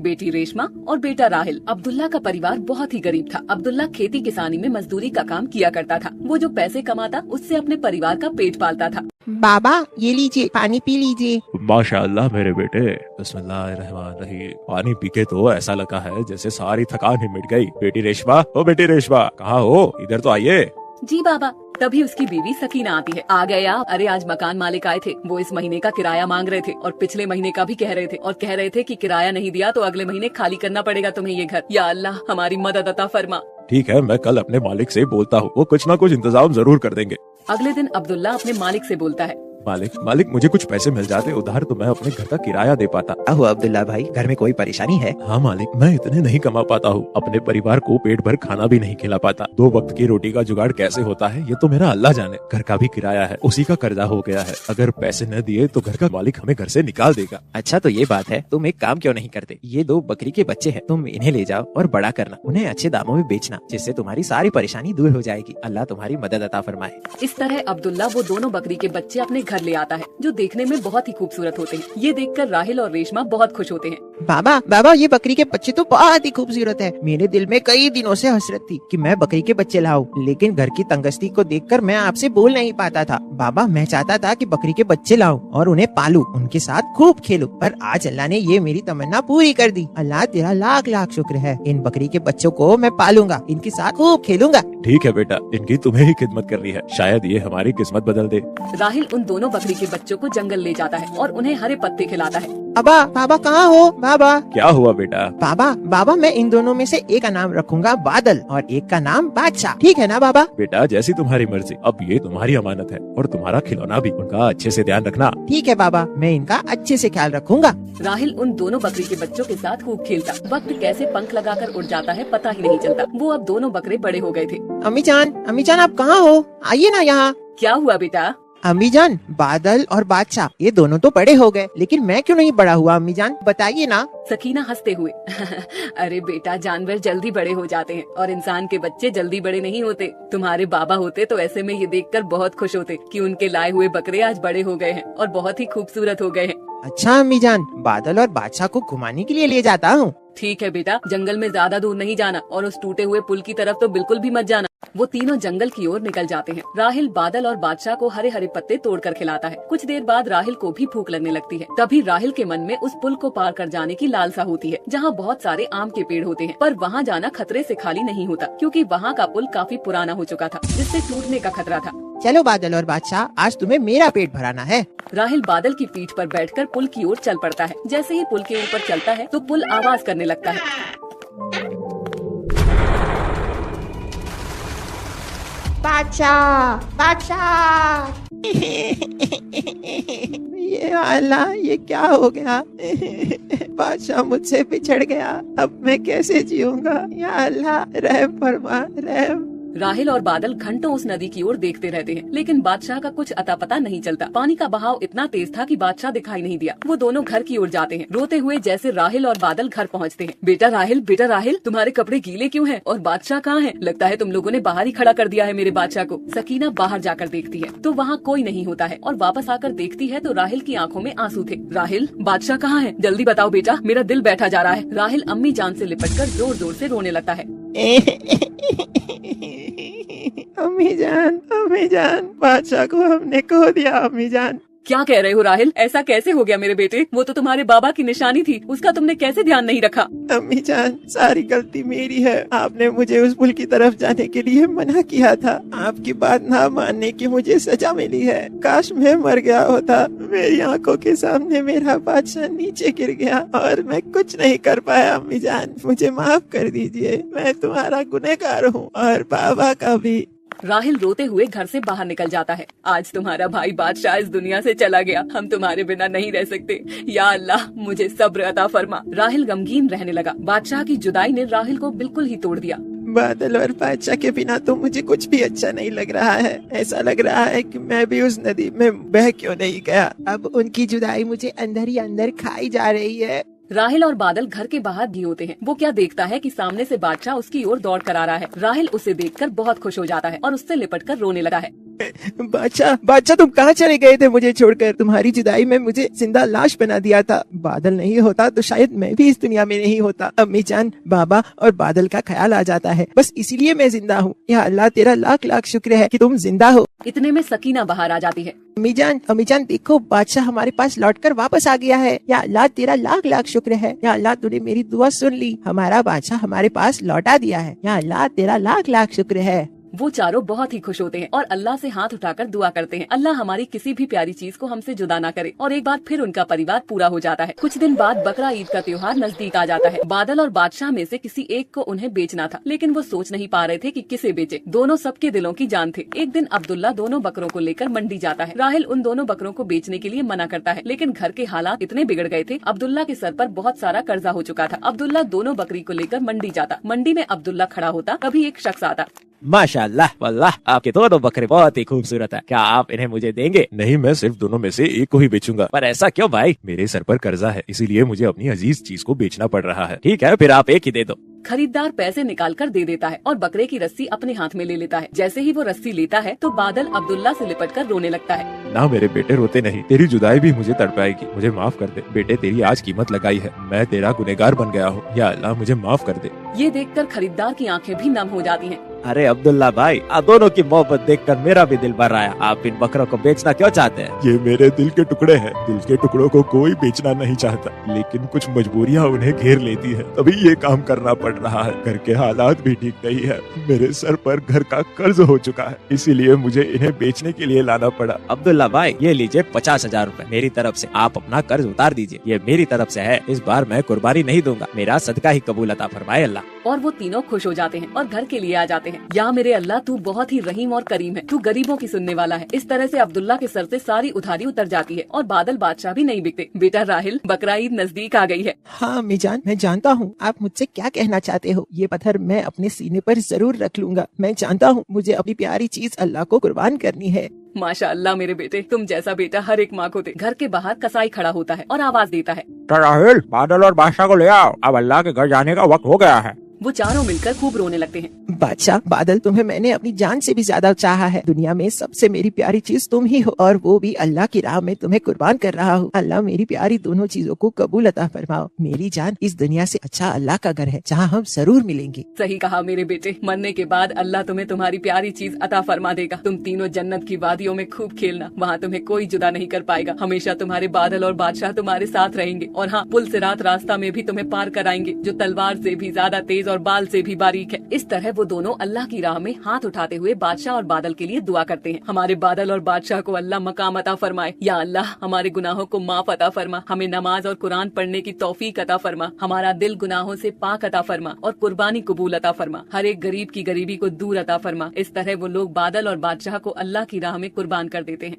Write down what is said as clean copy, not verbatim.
बेटी रेशमा और बेटा राहिल। अब्दुल्ला का परिवार बहुत ही गरीब था। अब्दुल्ला खेती किसानी में मजदूरी का काम किया करता था। वो जो पैसे कमाता उससे अपने परिवार का पेट पालता था। बाबा ये लीजिए, पानी पी लीजिए। माशाअल्लाह मेरे बेटे, बिस्मिल्लाहिर्रहमानिर्रहीम। पानी पी के तो ऐसा लगा है जैसे सारी थकान ही मिट गई। बेटी रेशमा, ओ बेटी रेशमा, कहाँ हो? इधर तो आइए। जी बाबा। तभी उसकी बीवी सकीना आती है। आ गए आप? अरे आज मकान मालिक आए थे, वो इस महीने का किराया मांग रहे थे और पिछले महीने का भी कह रहे थे और कह रहे थे कि किराया नहीं दिया तो अगले महीने खाली करना पड़ेगा तुम्हें ये घर। या अल्लाह हमारी मदद अता फरमा। ठीक है, मैं कल अपने मालिक से बोलता हूँ, वो कुछ ना कुछ इंतजाम जरूर कर देंगे। अगले दिन अब्दुल्ला अपने मालिक से बोलता है, मालिक मुझे कुछ पैसे मिल जाते उधार तो मैं अपने घर का किराया दे पाता। क्या हुआ अब्दुल्ला भाई, घर में कोई परेशानी है? हाँ मालिक, मैं इतने नहीं कमा पाता हूँ, अपने परिवार को पेट भर खाना भी नहीं खिला पाता। 2 वक्त की रोटी का जुगाड़ कैसे होता है ये तो मेरा अल्लाह जाने। घर का भी किराया है, उसी का कर्जा हो गया है। अगर पैसे न दिए तो घर का मालिक हमें घर से निकाल देगा। अच्छा तो ये बात है, तुम एक काम क्यों नहीं करते? ये 2 बकरी के बच्चे हैं, तुम इन्हें ले जाओ और बड़ा करना, उन्हें अच्छे दामों में बेचना, जिससे तुम्हारी सारी परेशानी दूर हो जाएगी। अल्लाह तुम्हारी मदद अता फरमाए। इस तरह अब्दुल्ला वो दोनों बकरी के बच्चे अपने घर ले आता है, जो देखने में बहुत ही खूबसूरत होते हैं। ये देखकर राहिल और रेशमा बहुत खुश होते हैं। बाबा ये बकरी के बच्चे तो बहुत ही खूबसूरत है। मेरे दिल में कई दिनों से हसरत थी कि मैं बकरी के बच्चे लाऊं, लेकिन घर की तंगस्ती को देखकर मैं आपसे बोल नहीं पाता था। बाबा मैं चाहता था कि बकरी के बच्चे लाऊं और उन्हें पालूं, उनके साथ खूब खेलूं, पर आज अल्लाह ने ये मेरी तमन्ना पूरी कर दी। अल्लाह तेरा लाख लाख शुक्र है। इन बकरी के बच्चों को मैं पालूंगा, इनके साथ खूब खेलूंगा। ठीक है बेटा, इनकी तुम्हें ही खिदमत करनी है, शायद ये हमारी किस्मत बदल दे। राहिल उन दोनों बकरी के बच्चों को जंगल ले जाता है और उन्हें हरे पत्ते खिलाता है। बाबा कहाँ हो? बाबा क्या हुआ बेटा? बाबा मैं इन दोनों में से एक का नाम रखूंगा बादल और एक का नाम बादशाह, ठीक है ना बाबा? बेटा जैसी तुम्हारी मर्जी, अब ये तुम्हारी अमानत है और तुम्हारा खिलौना भी, उनका अच्छे से ध्यान रखना। ठीक है बाबा, मैं इनका अच्छे से ख्याल रखूंगा। राहिल उन दोनों बकरी के बच्चों के साथ खूब खेलता। वक्त कैसे पंख लगाकर उड़ जाता है पता ही नहीं चलता। वो अब दोनों बकरे बड़े हो गए थे। अम्मी जान आप कहाँ हो? आइए ना यहाँ। क्या हुआ बेटा? अम्मी जान, बादल और बादशाह ये दोनों तो बड़े हो गए, लेकिन मैं क्यों नहीं बड़ा हुआ? अम्मी जान बताइए ना। सकीना हंसते हुए अरे बेटा, जानवर जल्दी बड़े हो जाते हैं और इंसान के बच्चे जल्दी बड़े नहीं होते। तुम्हारे बाबा होते तो ऐसे में ये देखकर बहुत खुश होते कि उनके लाए हुए बकरे आज बड़े हो गए हैं और बहुत ही खूबसूरत हो गए हैं। अच्छा अम्मी जान, बादल और बादशाह को घुमाने के लिए ले जाता हूँ। ठीक है बेटा, जंगल में ज्यादा दूर नहीं जाना और उस टूटे हुए पुल की तरफ तो बिल्कुल भी मत जाना। वो तीनों जंगल की ओर निकल जाते हैं। राहिल बादल और बादशाह को हरे हरे पत्ते तोड़कर खिलाता है। कुछ देर बाद राहिल को भी भूख लगने लगती है। तभी राहिल के मन में उस पुल को पार कर जाने की लालसा होती है, जहाँ बहुत सारे आम के पेड़ होते हैं। पर वहाँ जाना खतरे से खाली नहीं होता, क्योंकि वहाँ का पुल काफी पुराना हो चुका था, जिससे टूटने का खतरा था। चलो बादल और बादशाह, आज तुम्हें मेरा पेट भराना है। राहिल बादल की पीठ पर बैठकर पुल की ओर चल पड़ता है। जैसे ही पुल के ऊपर चलता है तो पुल आवाज करने लगता है। बादशाह ये अल्लाह, ये क्या हो गया? बादशाह मुझसे बिछड़ गया, अब मैं कैसे जीऊंगा? या अल्लाह रहम फरमा, रहम। राहिल और बादल घंटों उस नदी की ओर देखते रहते हैं, लेकिन बादशाह का कुछ अता पता नहीं चलता। पानी का बहाव इतना तेज था कि बादशाह दिखाई नहीं दिया। वो दोनों घर की ओर जाते हैं, रोते हुए। जैसे राहिल और बादल घर पहुंचते हैं, बेटा राहिल, तुम्हारे कपड़े गीले क्यों हैं? और बादशाह कहाँ है? लगता है तुम लोगों ने बाहर ही खड़ा कर दिया है मेरे बादशाह को। सकीना बाहर जाकर देखती है तो वहाँ कोई नहीं होता है और वापस आकर देखती है तो राहिल की आंखों में आंसू थे। राहिल, बादशाह कहाँ है? जल्दी बताओ बेटा, मेरा दिल बैठा जा रहा है। राहिल अम्मी जान से लिपटकर जोर जोर से रोने लगता है। अम्मी जान, बादशाह को हमने खो दिया। अम्मी जान। क्या कह रहे हो राहिल? ऐसा कैसे हो गया मेरे बेटे? वो तो तुम्हारे बाबा की निशानी थी, उसका तुमने कैसे ध्यान नहीं रखा? अम्मी जान, सारी गलती मेरी है। आपने मुझे उस पुल की तरफ जाने के लिए मना किया था। आपकी बात ना मानने की मुझे सजा मिली है। काश मैं मर गया होता। मेरी आंखों के सामने मेरा बादशाह नीचे गिर गया और मैं कुछ नहीं कर पाया। अम्मी जान, मुझे माफ कर दीजिए, मैं तुम्हारा गुनहगार हूँ और बाबा का भी। राहिल रोते हुए घर से बाहर निकल जाता है। आज तुम्हारा भाई बादशाह इस दुनिया से चला गया, हम तुम्हारे बिना नहीं रह सकते। या अल्लाह मुझे सब्र अता फरमा। राहिल गमगीन रहने लगा। बादशाह की जुदाई ने राहिल को बिल्कुल ही तोड़ दिया। बादल और बादशाह के बिना तो मुझे कुछ भी अच्छा नहीं लग रहा है। ऐसा लग रहा है कि मैं भी उस नदी में बह क्यों नहीं गया। अब उनकी जुदाई मुझे अंदर ही अंदर खाई जा रही है। राहिल और बादल घर के बाहर भी होते हैं। वो क्या देखता है कि सामने से बादशाह उसकी ओर दौड़ कर आ रहा है। राहिल उसे देखकर बहुत खुश हो जाता है और उससे लिपटकर रोने लगा है। बादशाह बादशाह तुम कहाँ चले गए थे मुझे छोड़कर? तुम्हारी जुदाई में मुझे जिंदा लाश बना दिया था। बादल नहीं होता तो शायद मैं भी इस दुनिया में नहीं होता। अम्मी जान, बाबा और बादल का ख्याल आ जाता है, बस इसीलिए मैं जिंदा हूँ। या अल्लाह तेरा लाख लाख शुक्र है कि तुम जिंदा हो। इतने में सकीना बाहर आ जाती है। अम्मी जान देखो, बादशाह हमारे पास लौटकर वापस आ गया है। या अल्लाह तेरा लाख लाख शुक्र है। या अल्लाह तूने मेरी दुआ सुन ली, हमारा बादशाह हमारे पास लौटा दिया है। या अल्लाह तेरा लाख लाख शुक्र है। वो चारों बहुत ही खुश होते हैं और अल्लाह से हाथ उठाकर दुआ करते हैं, अल्लाह हमारी किसी भी प्यारी चीज को हमसे जुदा ना करे। और एक बार फिर उनका परिवार पूरा हो जाता है। कुछ दिन बाद बकरा ईद का त्योहार नजदीक आ जाता है। बादल और बादशाह में से किसी एक को उन्हें बेचना था, लेकिन वो सोच नहीं पा रहे थे कि किसे बेचे। दोनों सबके दिलों की जान थे। एक दिन अब्दुल्ला दोनों बकरों को लेकर मंडी जाता है। राहिल उन दोनों बकरों को बेचने के लिए मना करता है, लेकिन घर के हालात इतने बिगड़ गए थे, अब्दुल्ला के सर पर बहुत सारा कर्जा हो चुका था। अब्दुल्ला दोनों बकरी को लेकर मंडी जाता। मंडी में अब्दुल्ला खड़ा होता, तभी एक शख्स आता। माशाल्लाह, वल्लाह आपके दोनों बकरे बहुत ही खूबसूरत है। क्या आप इन्हें मुझे देंगे? नहीं, मैं सिर्फ दोनों में से एक को ही बेचूंगा। पर ऐसा क्यों भाई? मेरे सर पर कर्जा है, इसीलिए मुझे अपनी अजीज चीज को बेचना पड़ रहा है। ठीक है, फिर आप एक ही दे दो। खरीदार पैसे निकालकर दे देता है और बकरे की रस्सी अपने हाथ में ले लेता है। जैसे ही वो रस्सी लेता है तो बादल अब्दुल्ला से लिपटकर रोने लगता है। ना मेरे बेटे, रोते नहीं, तेरी जुदाई भी मुझे तड़पाएगी। मुझे माफ कर दे बेटे, तेरी आज कीमत लगाई है। मैं तेरा गुनहगार बन गया हूँ। या अल्लाह मुझे माफ कर दे। ये देखकर खरीदार की आंखें भी नम हो जाती हैं। अरे अब्दुल्ला भाई, आप दोनों की मोहब्बत देखकर मेरा भी दिल भर आया। आप इन बकरों को बेचना क्यों चाहते हैं? ये मेरे दिल के टुकड़े हैं। दिल के टुकड़ों को कोई बेचना नहीं चाहता, लेकिन कुछ मजबूरियाँ उन्हें घेर लेती है, तभी ये काम करना पड़ रहा है। घर के हालात भी ठीक नहीं है। मेरे सर पर घर का कर्ज हो चुका है, इसीलिए मुझे इन्हें बेचने के लिए लाना पड़ा। अब्दुल्ला भाई, ये लीजिए 50,000 रूपए मेरी तरफ से। आप अपना कर्ज उतार दीजिए, ये मेरी तरफ से है। इस बार मैं कुर्बानी नहीं दूंगा, मेरा सदका ही कबूल अता फरमाए अल्लाह। और वो तीनों खुश हो जाते हैं और घर के लिए आ जाते हैं। या मेरे अल्लाह, तू बहुत ही रहीम और करीम है, तू गरीबों की सुनने वाला है। इस तरह से अब्दुल्ला के सर से सारी उधारी उतर जाती है और बादल बादशाह भी नहीं बिकते। बेटा राहिल, बकरा ईद नजदीक आ गई है। हाँ अम्मी जान, मैं जानता हूँ आप मुझसे क्या कहना चाहते हो। ये पत्थर मैं अपने सीने पर जरूर रख लूंगा। मैं जानता हूँ मुझे अपनी प्यारी चीज अल्लाह को कुर्बान करनी है। माशा अल्लाह मेरे बेटे, तुम जैसा बेटा हर एक माँ को दे। घर के बाहर कसाई खड़ा होता है और आवाज देता है, राहिल, बादल और बादशाह को ले आओ, अब अल्लाह के घर जाने का वक्त हो गया है। वो चारों मिलकर खूब रोने लगते हैं। बादशाह, बादल, तुम्हें मैंने अपनी जान से भी ज्यादा चाहा है। दुनिया में सबसे मेरी प्यारी चीज तुम ही हो, और वो भी अल्लाह की राह में तुम्हें कुर्बान कर रहा हूँ। अल्लाह मेरी प्यारी दोनों चीजों को कबूल अता फरमाओ। मेरी जान, इस दुनिया से अच्छा अल्लाह का घर है, जहाँ हम जरूर मिलेंगे। सही कहा मेरे बेटे, मरने के बाद अल्लाह तुम्हें तुम्हारी प्यारी चीज अता फरमा देगा। तुम तीनों जन्नत की वादियों में खूब खेलना, वहाँ तुम्हें कोई जुदा नहीं कर पाएगा। हमेशा तुम्हारे बादल और बादशाह तुम्हारे साथ रहेंगे। और हाँ, पुल से रात रास्ता में भी तुम्हें पार कराएंगे, जो तलवार से भी ज्यादा तेज और बाल से भी बारीक है। इस तरह वो दोनों अल्लाह की राह में हाथ उठाते हुए बादशाह और बादल के लिए दुआ करते हैं। हमारे बादल और बादशाह को अल्लाह मकाम अता फरमाए। या अल्लाह, हमारे गुनाहों को माफ अता फरमा, हमें नमाज और कुरान पढ़ने की तौफीक अता फरमा, हमारा दिल गुनाहों से पाक अता फरमा और कुर्बानी कबूल अता फरमा, हर एक गरीब की गरीबी को दूर अता फरमा। इस तरह वो लोग बादल और बादशाह को अल्लाह की राह में कुर्बान कर देते हैं।